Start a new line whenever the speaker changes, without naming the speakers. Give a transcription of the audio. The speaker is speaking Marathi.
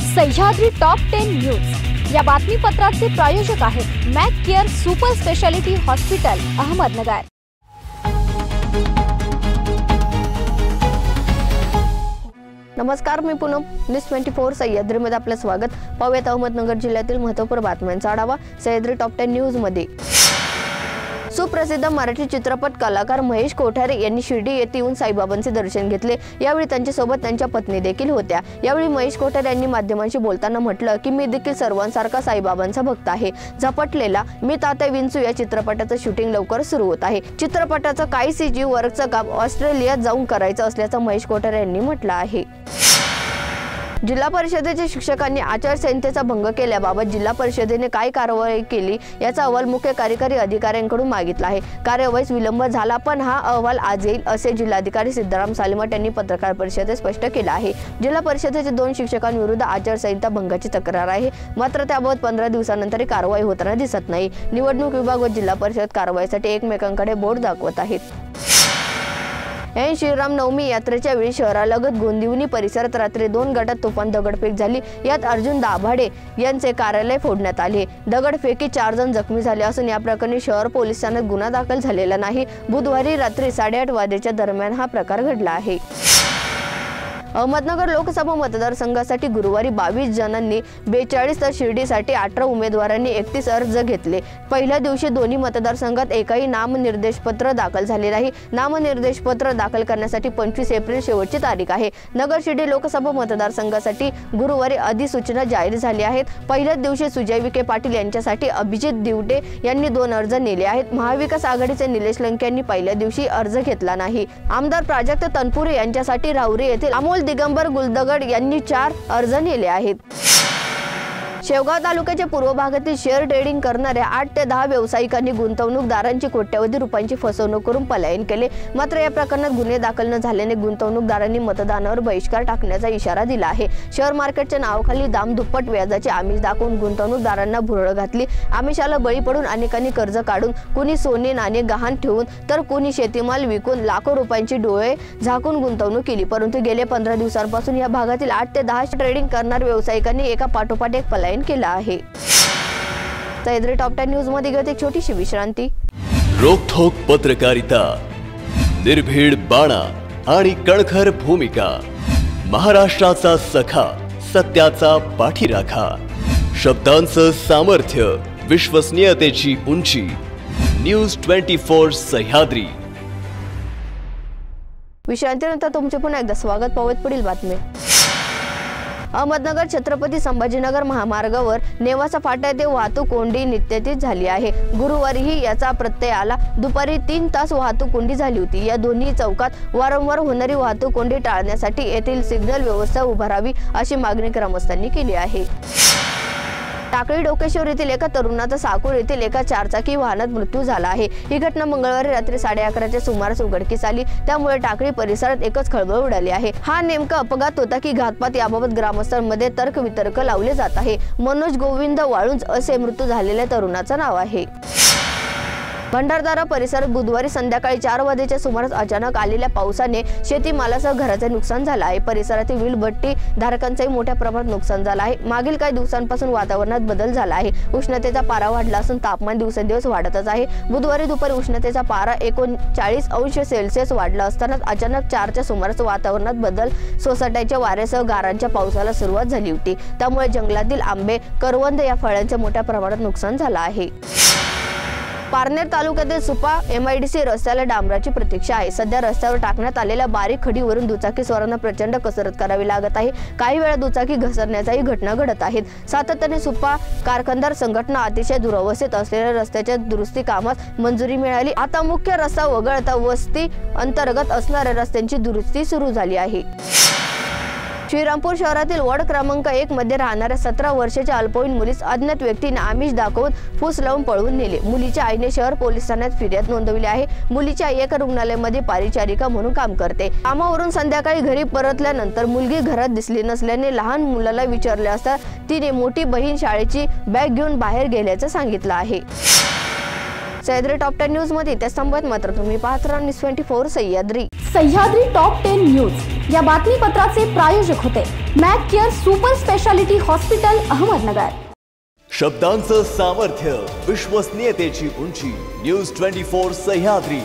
सह्याद्री टॉप 10 न्यूज या बातमीपत्राचे प्रायोजक आहेत Mac Care super speciality hospital Ahmednagar.
नमस्कार, मी पूनम न्यूज 24 सह्याद्रीमध्ये आपलं स्वागत। पाहूयात अहमदनगर जिल्ह्यातील महत्त्वपूर्ण बातम्यांचा आढावा सह्याद्री टॉप 10 न्यूज मध्ये। सुप्रसिद्ध मराठी चित्रपट कलाकार महेश कोठारे यांनी शिर्डी येथे येऊन साईबाबांचे दर्शन घेतले। यावेळी त्यांच्यासोबत त्यांच्या पत्नी देखील होत्या। यावेळी महेश कोठारे यांनी माध्यमांशी बोलताना म्हटलं की मी देखील सर्वांसारखा साईबाबांचा भक्त आहे। झपटलेला मी तात्या विंचू या चित्रपटाचं शूटिंग लवकर सुरू होत आहे। चित्रपटाचं काही सीजी वर्कचं काम ऑस्ट्रेलियात जाऊन करायचं असल्याचं महेश कोठारे यांनी म्हटलं आहे। जिल्हा परिषदेच्या शिक्षकांनी आचारसंहितेचा भंग केल्याबाबत जिल्हा परिषदेने काय कारवाई केली याचा अहवाल मुख्य कार्यकारी अधिकाऱ्यांकडून मागितला आहे। कार्यवाहीस विलंब झाला, पण हा अहवाल आज येईल असे जिल्हाधिकारी सिद्धराम सालीमठ यांनी पत्रकार परिषदेत स्पष्ट केलं आहे। जिल्हा परिषदेच्या 2 शिक्षकांविरुद्ध आचारसंहिता भंगाची तक्रार आहे, मात्र त्याबाबत 15 दिवसानंतर कारवाई होताना दिसत नाही। निवडणूक विभाग व जिल्हा परिषद कारवाईसाठी एकमेकांकडे बोट दाखवत आहेत। ऐन श्रीराम नवमी यात्रेच्या वेळी शहरालगत गोंदिवली परिसरात रात्री 2 गटात तुफान दगडफेक झाली। यात अर्जुन दाभाडे यांचे कार्यालय फोडण्यात आले। दगडफेकीत 4 जण जखमी झाले असून या प्रकरणी शहर पोलीस ठाण्यात गुन्हा दाखल झालेला नाही। बुधवारी रात्री 8:30 वाजेच्या दरम्यान हा प्रकार घडला आहे। अहमदनगर लोकसभा मतदारसंघासाठी गुरुवारी 22 जणांनी 42 तर शिर्डीसाठी 18 उमेदवारांनी 31 अर्ज घेतले। पहिल्या दिवशी दोन्ही मतदारसंघात एकही नामनिर्देशपत्र दाखल झाले नाही। नामनिर्देशपत्र दाखल करण्यासाठी 25 एप्रिल शेवटची तारीख आहे। नगर शिर्डी लोकसभा मतदारसंघासाठी गुरुवारी अधिसूचना जाहीर झाली आहेत। पहिल्याच दिवशी सुजय विखे पाटील यांच्यासाठी अभिजित दिवटे यांनी 2 अर्ज नेले आहेत। महाविकास आघाडीचे निलेश लंके यांनी पहिल्या दिवशी अर्ज घेतला नाही। आमदार प्राजक्त तनपुरे यांच्यासाठी राहुरी येथील अमोल दिगंबर गुलदगड यांनी 4 अर्ज नेले आहेत। शेवगाव तालुक्याच्या पूर्व भागातील शेअर ट्रेडिंग करणाऱ्या 8 ते 10 व्यावसायिकांनी गुंतवणूकदारांची कोट्यवधी रुपयांची फसवणूक करून पलायन केले। मात्र या प्रकरणात गुन्हे दाखल न झाल्याने गुंतवणूकदारांनी मतदानावर बहिष्कार टाकण्याचा इशारा दिला आहे। शेअर मार्केटच्या नावाखाली दामदुप्पट व्याजाचे आमिष दाखवून गुंतवणूकदारांना भुरळ घातली। आमिषाला बळी पडून अनेकांनी कर्ज काढून, कुणी सोने नाणे गहाण ठेवून तर कुणी शेतीमाल विकून लाखो रुपयांची डोळे झाकून गुंतवणूक केली। परंतु गेल्या 15 दिवसांपासून या भागातील 8 ते 10 ट्रेडिंग करणाऱ्या व्यावसायिकांनी एका पाठोपाठ एक पलायन केला आहे। सह्याद्री टॉप 10 न्यूज मध्ये घेत एक छोटीशी विश्रांती।
रोखोक पत्रकारिता, निर्भीड बाणा आणि कणखर भूमिका, महाराष्ट्राचा सखा, सत्याचा पाठीराखा, शब्दांचं सामर्थ्य, विश्वसनीयतेची उंची, न्यूज 24 सह्याद्री।
विश्रांतीनंतर तुमचे पुन्हा एकदा स्वागत। पाहूयात पुढील बातमी। अहमदनगर छत्रपती संभाजीनगर महामार्गावर नेवासा फाटा ते वाहतूक कोंडी नित्यातीत झाली आहे। गुरुवारीही याचा प्रत्यय आला। दुपारी 3 तास वाहतूक कोंडी झाली होती। या दोन्ही चौकात वारंवार होणारी वाहतूक कोंडी टाळण्यासाठी येथील सिग्नल व्यवस्था उभारावी अशी मागणी ग्रामस्थांनी केली आहे। टाकळी डोकेश्वर येथील एका तरुणाचा साकूर येथील एका 4चाकी वाहनात मृत्यू झाला आहे। ही घटना मंगळवारी रात्री 11:30च्या सुमारास उघडकीस आली। त्यामुळे टाकळी परिसरात एकच खळबळ उडाली आहे। हा नेमका अपघात होता की घातपात याबाबत ग्रामस्थांमध्ये तर्कवितर्क लावले जात आहे। मनोज गोविंद वाळुंज असे मृत्यू झालेल्या तरुणाचं नाव आहे। भंडारदरा परिसरात बुधवारी संध्याकाळी 4 वाजेच्या सुमारास अचानक आलेल्या पावसाने शेतीमालासह घराचे नुकसान झाले आहे। परिसरातील वीलभट्टी धारकांचेही मोठ्या प्रमाणात नुकसान झाले आहे। मागील काही दिवसांपासून वातावरणात बदल झाला आहे। उष्णतेचा पारा वाढला असून तापमान दिवसेंदिवस वाढतच आहे। बुधवारी दुपारी उष्णतेचा पारा 39 अंश सेल्सिअस वाढला असताना अचानक 4च्या सुमारास वातावरणात बदल, सोसाट्याच्या वाऱ्यासह गारांच्या पावसाला सुरुवात झाली होती। त्यामुळे जंगलातील आंबे, करवंद या फळांचे मोठ्या प्रमाणात नुकसान झाले आहे। पारनेर तालुक्यातील सुपा MIDC रस्त्याला डांबराची प्रतीक्षा आहे। सध्या रस्त्यावर टाकण्यात आलेल्या बारीक खडीवरून दुचाकीस्वारांना प्रचंड कसरत करावी लागत आहे। काही वेळा दुचाकी घसरण्याच्याही घटना घडत आहेत। सातत्याने सुपा कारखानदार संघटना अतिशय दुरावस्थेत असलेल्या रस्त्याच्या दुरुस्ती कामास मंजुरी मिळाली। आता मुख्य रस्ता वगळता वस्ती अंतर्गत असणाऱ्या रस्त्यांची दुरुस्ती सुरू झाली आहे। श्रीरामपूर शहरातील वॉर्ड क्रमांक 1 मध्ये राहणाऱ्या 17 वर्षाच्या अल्पवयीन मुलीस अज्ञात व्यक्तीने आमिष दाखवून फूस लावून पळवून नेले। मुलीच्या आईने शहर पोलीस ठाण्यात फिर्याद नोंदवली आहे। मुलीची आई एका रुग्णालयामध्ये परिचारिका म्हणून काम करते। कामावरून संध्याकाळी घरी परतल्यानंतर मुलगी घरात दिसली नसल्याने लहान मुलाला विचारले असता तिने मोठी बहीण शाळेची बॅग घेऊन बाहेर गेल्याचं सांगितलं आहे। सह्याद्री टॉप 10 न्यूज मध्ये त्या संबंध मात्र तुम्ही पाहत राहा news 24 Sahyadri.
Sahyadri top 10 news या बातमीपत्राचे प्रायोजक होते Mac Care super speciality hospital Ahmednagar.
शब्दांचं सामर्थ्य, विश्वसनीयतेची उंची. न्यूज 24 सह्याद्री.